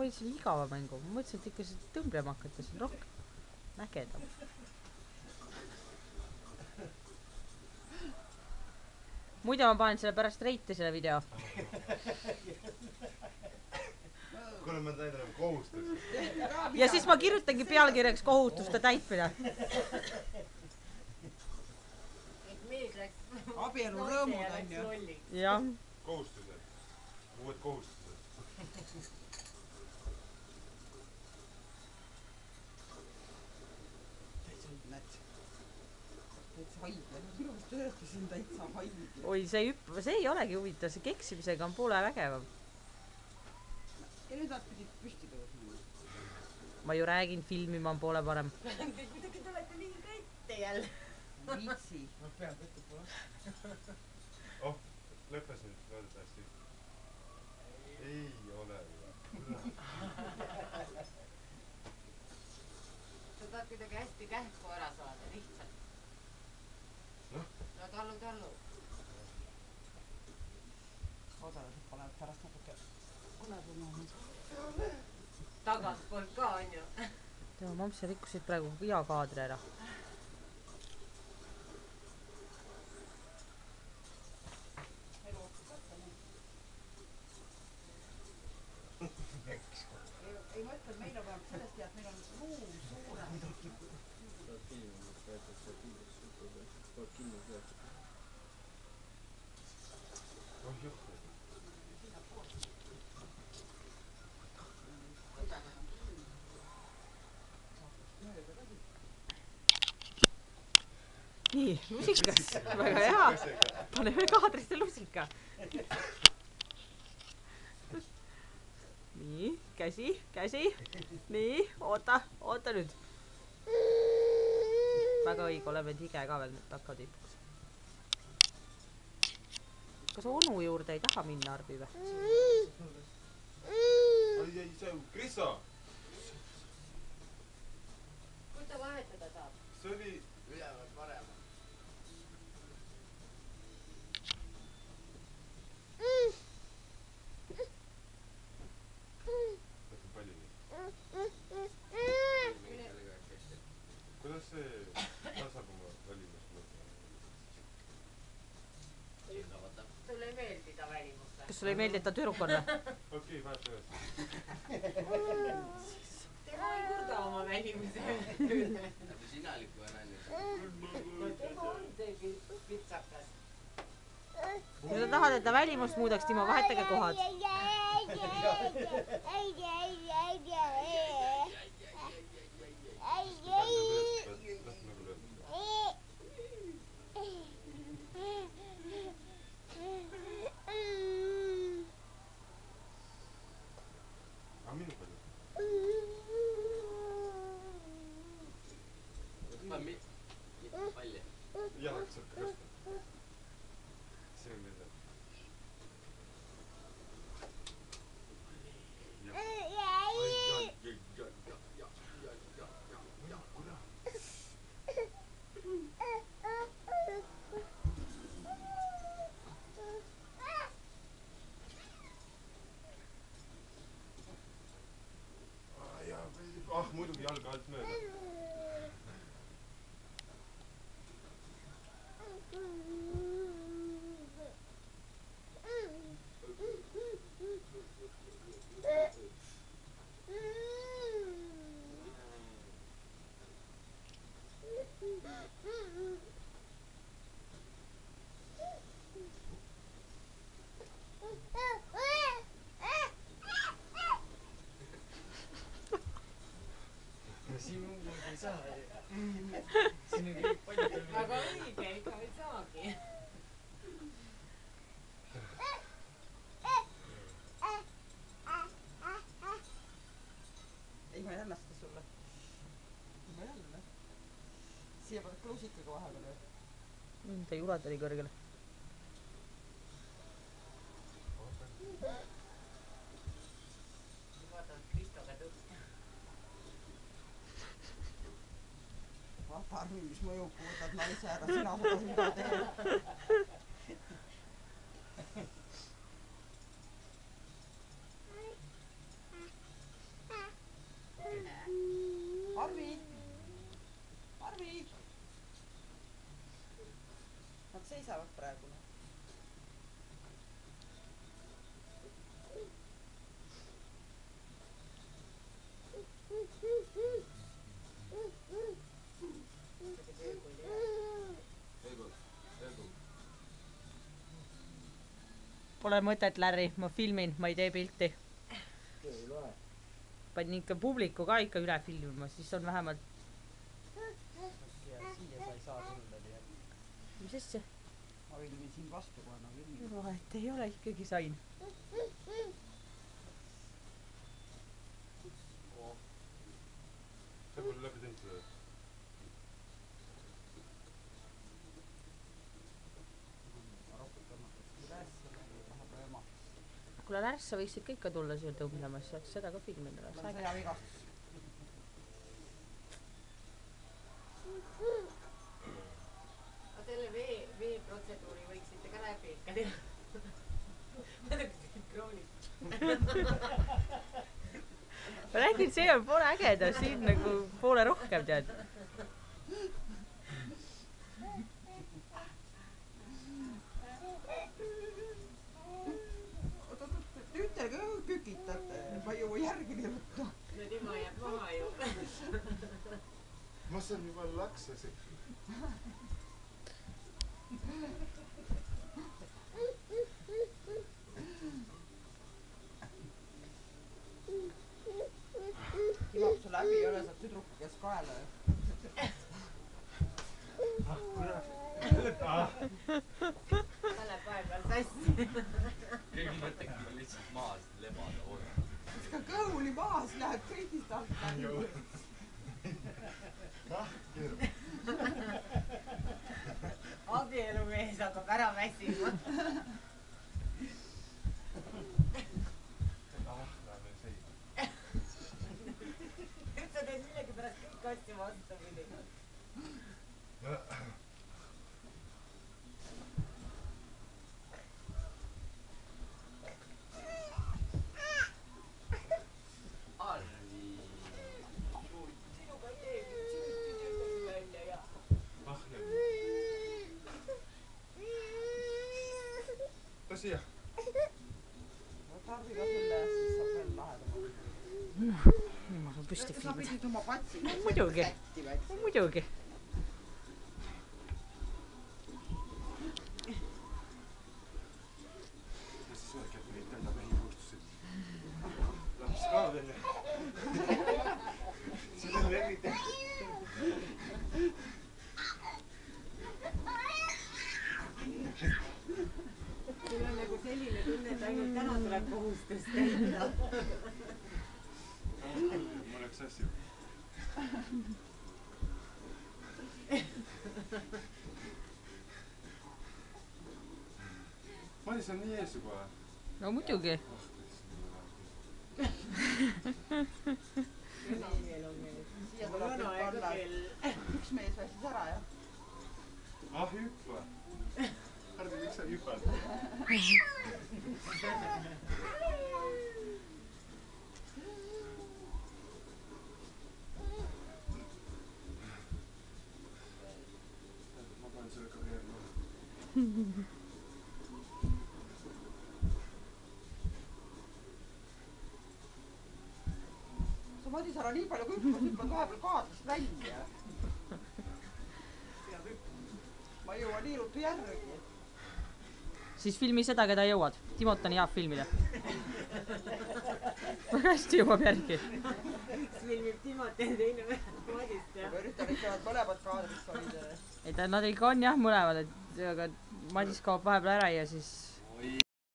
panin selle igava mängu. Ma mõtlesin, et ikka see tõmblema hakata, see on rohkem ägedam. Muide ma panen selle pärast reiti selle video. Kuna ma täidan kohustus. Ja siis ma kirjutangi pealkirjaks kohustuste täitmine. Abielu rõõmud on ju. Jah. Kohustused. Uued kohustused. Täitsa haigla. Minu vist töötasin täitsa haigla. Oi, see ei olegi huvitav. See keksimisega on poole vägevam. Ja nüüd nad pidid püsti tõusma. Ma ju räägin, filmima on poole parem. Kuidagi te olete nii kätte jälle. Viitsi. Ma pean võtta pole. Oh, lõppes nüüd loodetavasti. Ei ole. Sa tahad kuidagi hästi kähku ära saada, lihtsalt. No tallu. Oodale, et panevad pärast natuke kunagi Tagaspoolt ka on ju. Tema mamse rikkusid praegu hea kaadri ära. Ei mõtle, meil on vähemalt sellest tead, meil on ruum suurem. Saad filmimist võetud, saad kindlasti suhtuda. Saad kindlasti võetud. Oh juhtu. Nii, lusikas. Väga hea. Paneme kaadrisse lusika. Nii, käsi. Nii, oota nüüd. Väga õige, oleme tige ka veel nüüd hakkavad tipuks. Kas onu juurde ei taha minna, Arbi või? Ei, see on Kriso. Kus ta vahetada saab? See oli Üleval parem. Võtame palju nii. Kuidas see tasab oma valimust mõtlema? Sulle ei meeldi ta välimust? Kas sulle ei meeldi, et ta tüdruk on või? Okei, vahet üles. Tema ei kurda oma välimuse. Sina liku on ainult. Tema on see pitsakas. Kui sa tahad, et ta välimust muudaks, Timo, vahetage kohad. Minu palju. Mitte palju. Jalaks saab ka kasta. See on mida. Muidugi jalga alt mööda. Siin muud ei saa. Siin on kõik palju. Aga õige, ikka ei saagi. Ei, ma ei anna seda sulle. Ma ei anna. Siia paned kluusikaga vahepeal või? Ta ei ulata nii kõrgele. Vaatavad Kristoga tõusta. Vaata, Arvi, mis mõjub, kui võtad naise ära, sina seda mida teed. pole mõtet, Larry, ma filmin, ma ei tee pilti. ei loe. Panin ikka publiku ka ikka üle filmima, siis on vähemalt... siia sa ei saa tulla, nii et Mis asja? ma võin sind vastu panna filmi. Vahet ei ole, ikkagi sain. see pole läbi teinud seda. ma rohkem tõmmatakse üles, läheb rööma. Kuule, Lärs, sa võiksid ka ikka tulla siia tõmblema, siis saaks seda ka filmida. mul on sõjavigastus. aga selle veeprotseduuri võiksite ka läbi ikka teha. ma tõksin kroonid. Ma räägin, see on poole ägeda, siin nagu poole rohkem, tead. Tütarga kükitate, ma ei jõua järgi võtta. no tema jääb maha ju. ma saan juba laksasin. Timab su läbi ei ole, saab tüdruku käest kaela. ta läheb vahepeal sassi. keegi mõtlegi ma lihtsalt maas lebada oodata. ka kõhuli maas läheb kõigist alt läbi. abielumees hakkab ära väsima. sa teed millegipärast kõik asju vastupidi. sinuga ei tee, sinu välja ja. tule siia. tarbi ka sulle, siis saab veel lahedama. Ma saan püsti sa filmida. pidid oma patsi Muidugi. Muidugi. ja siis öelge, et neid täidab ehikohustusid. laps ka veel. see on eriti. mul on nagu selline tunne, et ainult täna tuleb kohustust täita. ma läks sassi. Madis on nii ees juba. No muidugi. siia tuleb nüüd panna. üks mees väsis ära, jah. ah hüppa. Hardi, miks sa hüppad? ma panen selle karjääri maha. sa Madis ära nii palju kui hüppad vahepeal kaadrist välja. ma ei jõua nii ruttu järgi. Siis filmi seda, keda jõuad. Timot on hea filmida. Väga hästi jõuab järgi. üks filmib Timot ja teine Madist ja. ma üritan ikka mõlemad kaadrist hoida. Ei ta, nad ikka on jah mõlemad, et aga Madis kaob vahepeal ära ja siis